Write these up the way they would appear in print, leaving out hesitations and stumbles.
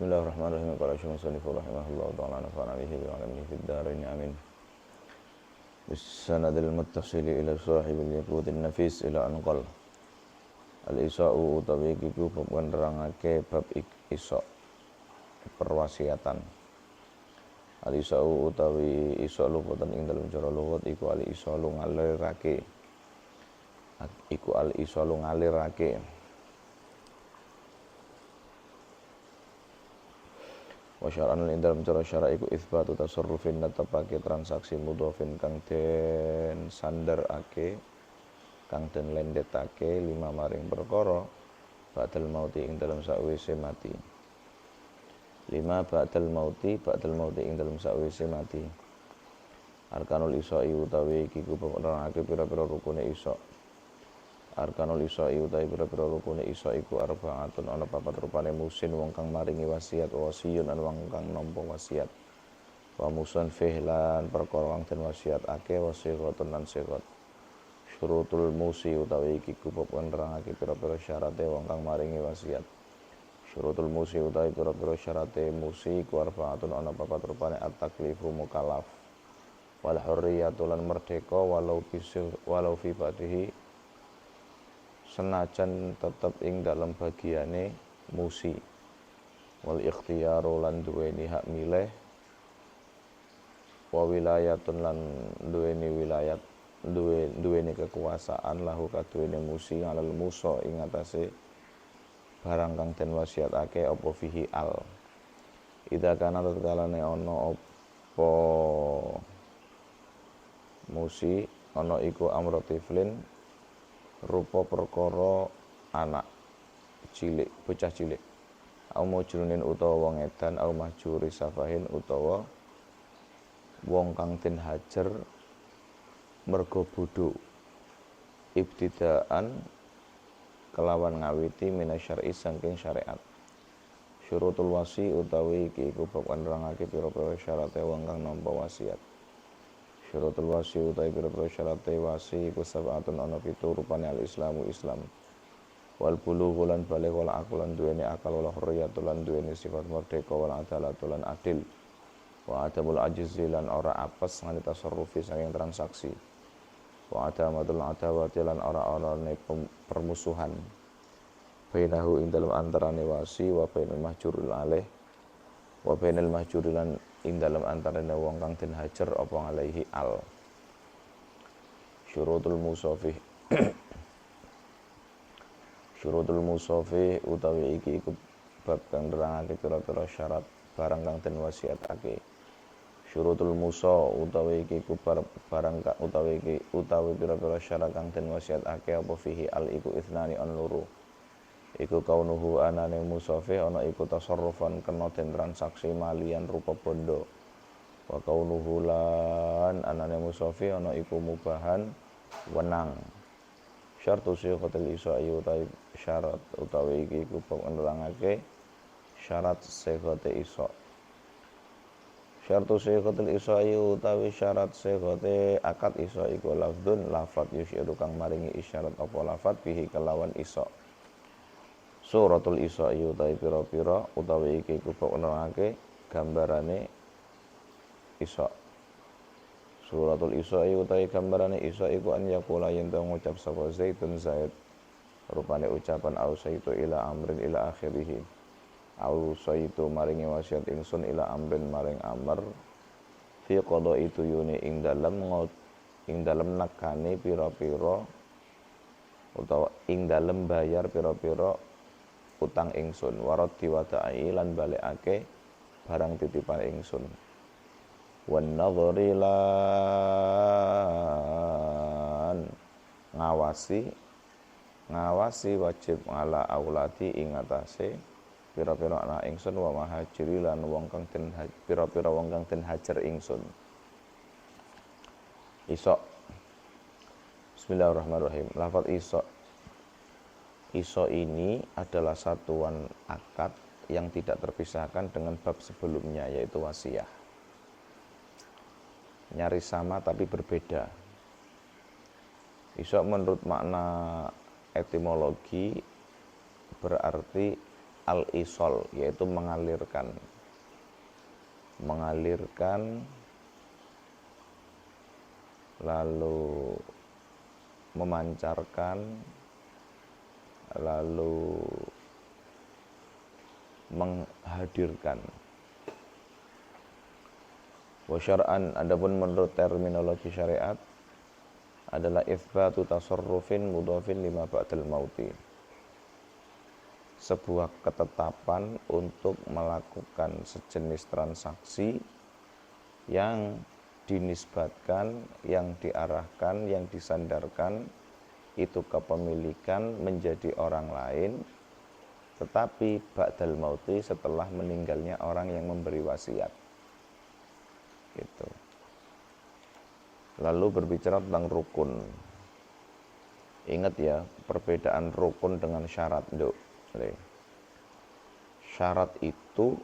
Bismillahirrahmanirrahim. Qala Syekh Musannif rahimahullahu ta'ala nafa'ana bihi wa 'alamihi fid dharain amin. Bisanadil muttasili ila sahibil yaqutin nafis ila anqal. Al-isa'u utawi iku bab nerangake bab isa perwasiatan. Al-isa'u utawi isa lughatan ing dalem cara lughat iku al-isa ngalirake. Iku al-isa ngalirake. Wa syar'an ing dalam cara syara' iku itsbatu tasarrufin netepake transaksi mudhafin kang den sanderake kang den lendetake lima maring perkara ba'dal mauti ing dalam sakwise mati. Lima ba'dal mauti ing dalam sakwise mati. Arkanul isa'i utawi iki ku nerangake pira-pira rukune isa. Arkanul isa'i utawi pira-pira rukune isa iku arba'atun ana papat rupane musin wong kang maringi wasiat wasiyun lan wong kang nampa wasiat wa musun fihlan perkara kang den wasiatake wasiqatun lan siqat. Syurutul musi utawi iki bab nerangake pira-pira syarate wong kang maringi wasiat. Syurutul musi utawi pira-pira syarate musi iku arba'atun ana papat rupane at-taklifu mukallaf wal hurriyatu lan merdeka walau fi ba'dihi senajan tetep ing dalam bagiane musi wal ikhtiyaru lan duweni hak milih wa wilayatun lan duweni wilayat duweni kekuasaan lahu kaduweni musi alal musa ing atase barang kang den wasiatake apa fihi al ida kana tatkalane ana apa musi ana iku amrotiflin rupa perkara anak cilik, bocah cilik. Au mujrunin utawa wong edan, au mahjuri safahin utawa wong kang den hajar merga bodho. Ibtidaan kelawan ngawiti minasyar'i saking syariat. Syurutul wasi utawi iki iku bab nerangake pira-pira syarate wong kang nampa wasiat. Syurutul wasi utawi pira-pira syarate wasi iku sab'atun ana 7 rupane al-islamu Islam. Wal bulughu lan baligh wal aql lan duweni akal wal hurriyatul lan duweni sifat merdeka wal adalatul lan adil. Wa adamul ajzi lan ora apes ngani tasarrufi saking transaksi. Wa adamatul adawati lan ora anane permusuhan. Bainahu ing dalem antarane wasi wa bainal mahjuril alaih wa bainal mahjuri lan ing dalem antarane wong kang den hajar apa alaihi al. Syurutul musafih Syurutul musafih utawi iki iku bab kang nerangake pira-pira syarat barang kang den wasiatake. Syurutul musa utawi iki iku barang utawi pira-pira syarat kang den wasiatake apa fihi al iku ithnani an loro. Iku kaunuhu anane musafih ana iku tasarrufan kena den transaksi malian rupa bondo. Wa kaunuhu lan anane musafih ana iku mubahan wenang. Syartu siqatil isa'i utawi syarat utawi iki iku nerangake syarat siqate isa. Syartu siqatil isa'i utawi syarat siqate akad isa iku lafdzun lafat yusyiru kang maringi isyarat apa lafat bihi kelawan isa. Suratul isa'i utawi pira-pira utawi iki iku nerangake gambarane isa. Suratul isa'i utawi gambarane isa iku an yaqula yen ngucap sapa Zaidun Zaid rupane ucapan au saitu ila amrin ila akhirih. Au saitu maringi wasiat ingsun ila amrin maring amr fi qada'i tuyuni ing dalem nekane pira-pira utawa ing dalem bayar pira-pira utang ingsun warad diwada'i lan balekake barang titipan ingsun. Wan nadhari lan ngawasi wajib ala auladi ing atase pira-pira anak ingsun wa mahajiri lan wong kang den pira-pira wong kang den hajar ingsun. Isa. Bismillahirrahmanirrahim. Lafaz isa. Isa ini adalah satuan akad yang tidak terpisahkan dengan bab sebelumnya yaitu wasiyah. Nyaris sama tapi berbeda. Isa menurut makna etimologi berarti al-isol, yaitu mengalirkan lalu memancarkan, lalu menghadirkan. Wa syar'an, adapun menurut terminologi syariat adalah itsbatu tasarrufin mudhafin lima ba'dal mauti. Sebuah ketetapan untuk melakukan sejenis transaksi yang dinisbatkan, yang diarahkan, yang disandarkan itu kepemilikan menjadi orang lain, tetapi ba'dal mauti, setelah meninggalnya orang yang memberi wasiat. Gitu. Lalu berbicara tentang rukun. Ingat ya, perbedaan rukun dengan syarat, Nduk. Syarat itu,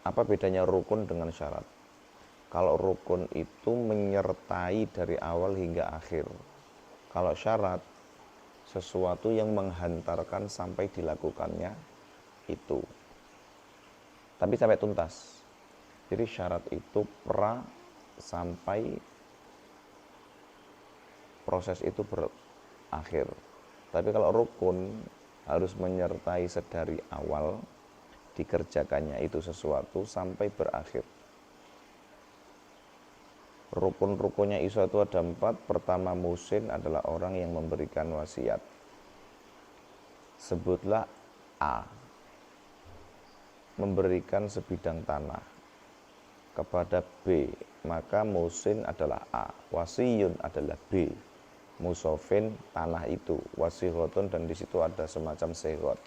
apa bedanya rukun dengan syarat? Kalau rukun itu menyertai dari awal hingga akhir. Kalau syarat, sesuatu yang menghantarkan sampai dilakukannya itu. Tapi sampai tuntas. Jadi syarat itu sampai proses itu berakhir. Tapi kalau rukun harus menyertai sedari awal dikerjakannya itu sesuatu sampai berakhir. Rukun-rukunnya Isra itu ada 4. Pertama, musin adalah orang yang memberikan wasiat. Sebutlah A, memberikan sebidang tanah kepada B, maka musin adalah A, wasiyun adalah B, musofin tanah itu, wasihotun, dan di situ ada semacam sihot.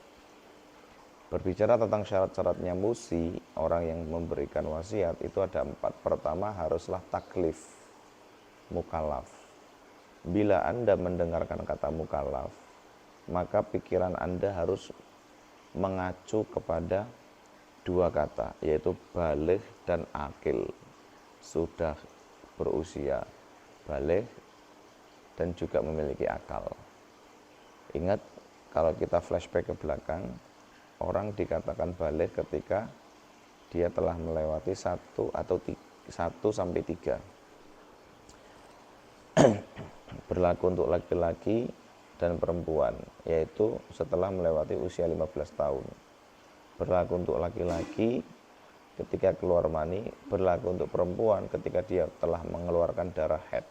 Berbicara tentang syarat-syaratnya musi, orang yang memberikan wasiat itu ada 4. Pertama, haruslah taklif, mukallaf. Bila Anda mendengarkan kata mukallaf, maka pikiran Anda harus mengacu kepada 2 kata, yaitu baligh dan akil. Sudah berusia baligh dan juga memiliki akal. Ingat, kalau kita flashback ke belakang, orang dikatakan baligh ketika dia telah melewati 1 sampai 3. Berlaku untuk laki-laki dan perempuan, yaitu setelah melewati usia 15 tahun. Berlaku untuk laki-laki ketika keluar mani, berlaku untuk perempuan ketika dia telah mengeluarkan darah haid.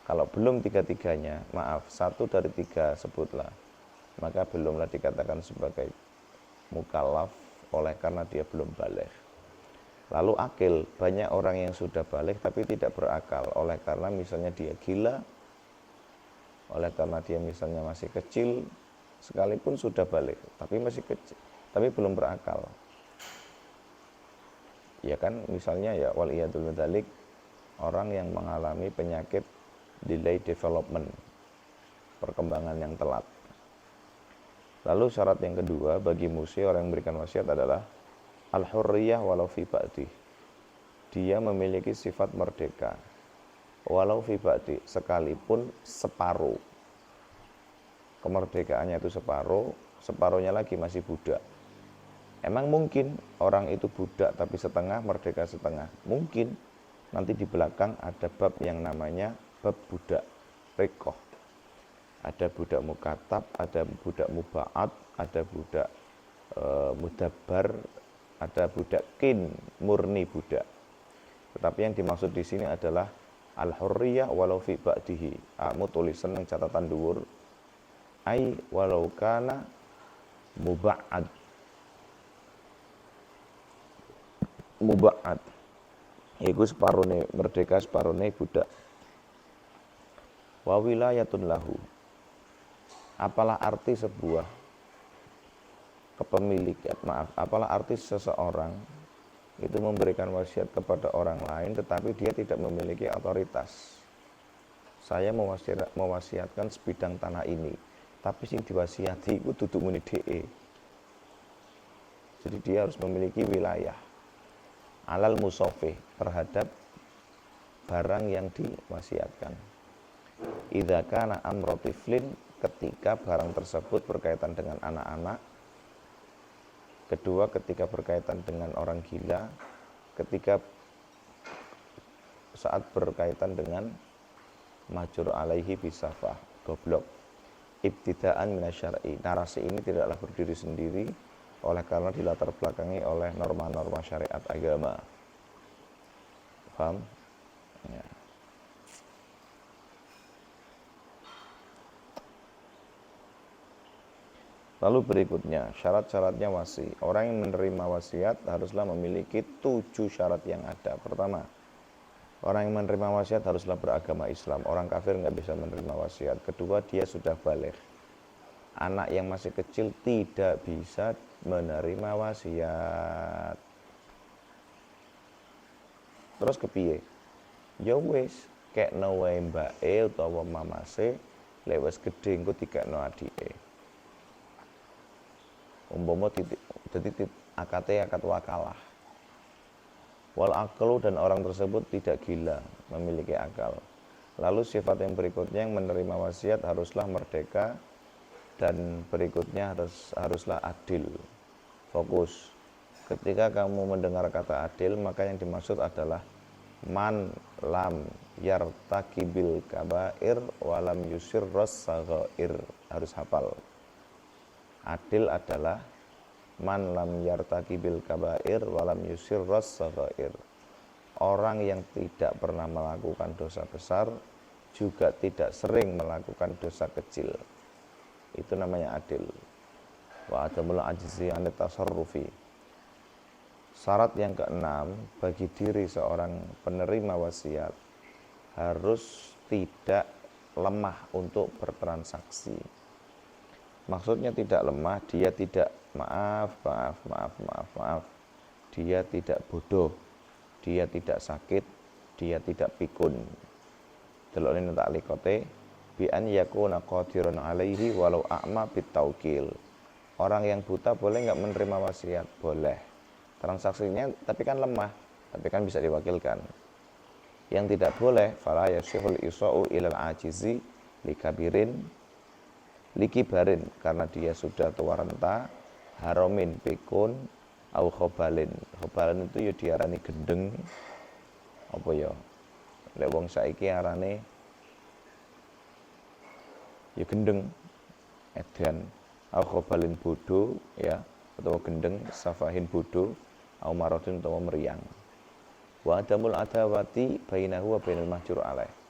Kalau belum 3-tiganya, maaf, 1 dari 3 sebutlah, maka belumlah dikatakan sebagai mukallaf oleh karena dia belum baligh. Lalu akil, banyak orang yang sudah baligh tapi tidak berakal oleh karena misalnya dia gila, oleh karena dia misalnya masih kecil, sekalipun sudah baligh tapi masih kecil, tapi belum berakal. Ya kan, misalnya ya waliyadul dzalik, orang yang mengalami penyakit delay development, perkembangan yang telat. Lalu syarat yang kedua bagi musi, orang yang memberikan wasiat, adalah al-hurriyah walau fi ba'di. Dia memiliki sifat merdeka walau fi ba'di, sekalipun separuh. Kemerdekaannya itu separuh, separuhnya lagi masih budak. Emang mungkin orang itu budak tapi setengah, merdeka setengah? Mungkin. Nanti di belakang ada bab yang namanya bab budak rikoh. Ada budak mukatab, ada budak muba'at, ada budak mudabbar, ada budak kin, murni budak. Tetapi yang dimaksud di sini adalah al-hurriyah walau fi ba'dihi. Kamu tulisan yang catatan dhuwur. Ai walau kana muba'ad. Muba'ad. Iku separone merdeka, separone budak. Wa wilayatun lahu. Apalah arti sebuah kepemilikan, apalah arti seseorang itu memberikan wasiat kepada orang lain tetapi dia tidak memiliki otoritas. Saya mewasiatkan sebidang tanah ini, tapi sing diwasiati itu duduk muni DE. Jadi dia harus memiliki wilayah alal musofih terhadap barang yang diwasiatkan. Idza kana amro tiflin, ketika barang tersebut berkaitan dengan anak-anak, Kedua, ketika berkaitan dengan orang gila. Ketiga, saat berkaitan dengan majur alaihi bisafah, goblok. Ibtidaan minasyar'i. Narasi ini tidaklah berdiri sendiri oleh karena dilatar belakangi oleh norma-norma syariat agama. Paham? Ya. Lalu berikutnya, syarat-syaratnya wasi. Orang yang menerima wasiat haruslah memiliki 7 syarat yang ada. Pertama, orang yang menerima wasiat haruslah beragama Islam. Orang kafir nggak bisa menerima wasiat. Kedua, dia sudah balik. Anak yang masih kecil tidak bisa menerima wasiat. Terus kepiye? Ya wis, kekno wae mbake utawa mamase, lek wis gedhe engko dikekno adike. Umpama jadi akad wakalah. Wal aklu, dan orang tersebut tidak gila, memiliki akal. Lalu sifat yang berikutnya, yang menerima wasiat haruslah merdeka, dan berikutnya haruslah adil. Fokus. Ketika kamu mendengar kata adil, maka yang dimaksud adalah man lam yartakibil kabair walam yusir saghair. Harus hafal. Adil adalah man lam yartakibil kabair walam yusir saghair. Orang yang tidak pernah melakukan dosa besar, juga tidak sering melakukan dosa kecil. Itu namanya adil. Wa adamul ajzi an tasarrufi. Syarat yang keenam, bagi diri seorang penerima wasiat harus tidak lemah untuk bertransaksi. Maksudnya tidak lemah, dia tidak maaf. Dia tidak bodoh, dia tidak sakit, dia tidak pikun. Delok ning taklikote bi an yakuna qadirun alaihi walau a'ma bitaukil. Orang yang buta boleh nggak menerima wasiat? Boleh. Transaksinya tapi kan lemah, tapi kan bisa diwakilkan. Yang tidak boleh, fala yasihul isa'u ilal ajizi likabirin likibarin, karena dia sudah tua renta, haromin pikun au khobalin. Khobalin itu ya diarani gendeng, apa ya, lek wong saiki arane ya gendeng, edan, au khobalin bodoh ya, atau gendeng, safahin bodoh, au maradun atau meriang. Wa adamul adawati bainahu wa bainal mahjur alaih.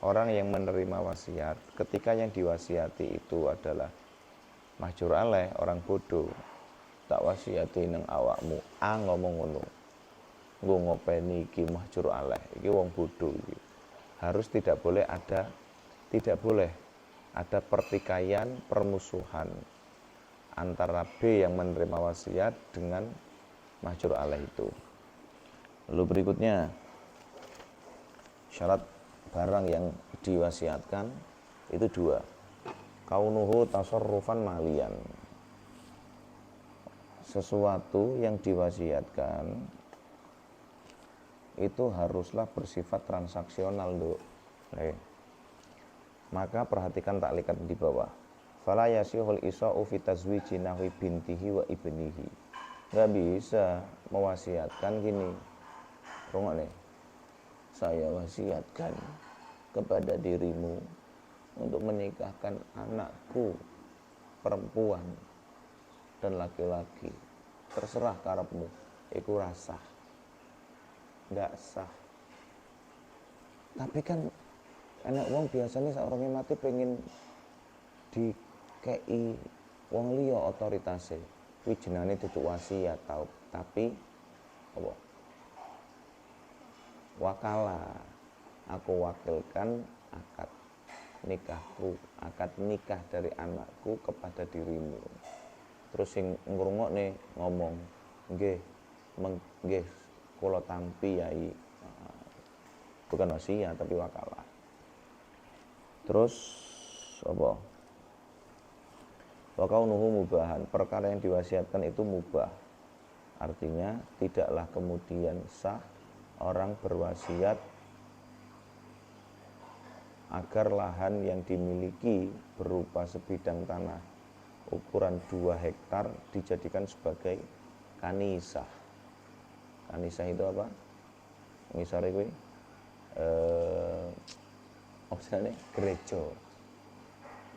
Orang yang menerima wasiat, ketika yang diwasiati itu adalah mahjur alaih, orang bodoh, tak wasiati nang awakmu, ngomong ngono. Nggo ngopeni iki mahjur alaih, iki wong bodoh iki. Harus tidak boleh ada pertikaian, permusuhan antara B yang menerima wasiat dengan mahjur alaih itu. Lalu berikutnya, syarat barang yang diwasiatkan itu 2. Kaunuhu tasarrufan malian. Sesuatu yang diwasiatkan itu haruslah bersifat transaksional, Nduk. Maka perhatikan taklikat di bawah. Fala yasihul isa'u fi tazwiji nahwi bintihi wa ibnihi. Enggak bisa mewasiatkan gini. Rungokne. Saya wasiatkan kepada dirimu untuk menikahkan anakku perempuan dan laki-laki. Terserah karepmu, iku rasah. Enggak sah. Tapi kan anak wong biasanya saurunge mati pengen dikei wong liya otoritasé. Kuwi jenenge dudu wasiat tau, tapi apa? Wakala, aku wakilkan akad nikahku, akad nikah dari anakku kepada dirimu. Terus sing ngrungokne ngomong, nggih kula tampi yai. Bukan wasiat tapi wakalah. Terus apa? Wa kaunuhu mubahan, perkara yang diwasiatkan itu mubah. Artinya tidaklah kemudian sah orang berwasiat agar lahan yang dimiliki berupa sebidang tanah ukuran 2 hektar dijadikan sebagai kanisah. Kanisah itu apa? Ngisore kuwi opsialnya gereja.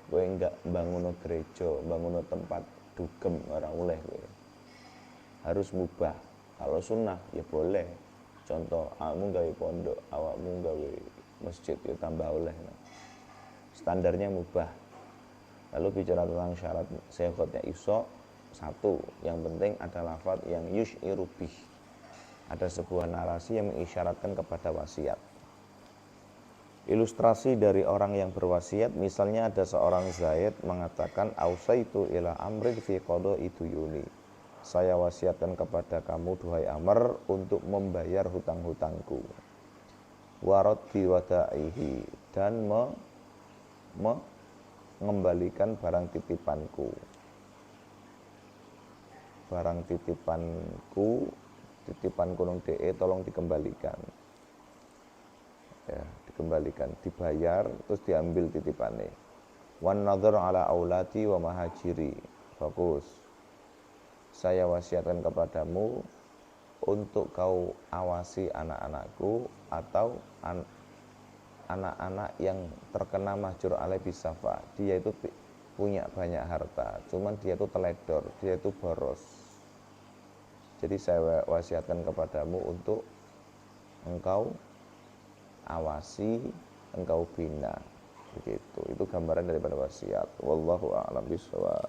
Kowe enggak bangun gereja, bangun tempat dugem ora oleh kowe. Harus mubah. Kalau sunnah ya boleh. Contoh, awakmu gawe pondok, awakmu gawe masjid ya tambah oleh. Standarnya mubah. Lalu bicara tentang syarat sehotnya iso, satu, yang penting ada lafadz yang yush'iru bih. Ada sebuah narasi yang mengisyaratkan kepada wasiat. Ilustrasi dari orang yang berwasiat, misalnya ada seorang Zaid mengatakan ausaitu ila amrin fi qada'i duyuni. Saya wasiatkan kepada kamu duhai Amr untuk membayar hutang-hutangku. Waraddi wada'ihi, dan mengembalikan barang titipanku. Barang titipanku, titipan gunung DE tolong dikembalikan. Ya, dikembalikan, dibayar, terus diambil titipannya. Wan nadhar ala aulati wa mahajiri. Fokus. Saya wasiatkan kepadamu untuk kau awasi anak-anakku atau anak-anak yang terkena mahjur alaih bisafa. Dia itu punya banyak harta, cuman dia itu teledor, dia itu boros. Jadi saya wasiatkan kepadamu untuk engkau awasi, engkau bina. Begitu. Itu gambaran daripada wasiat. Wallahu a'lam bishawab.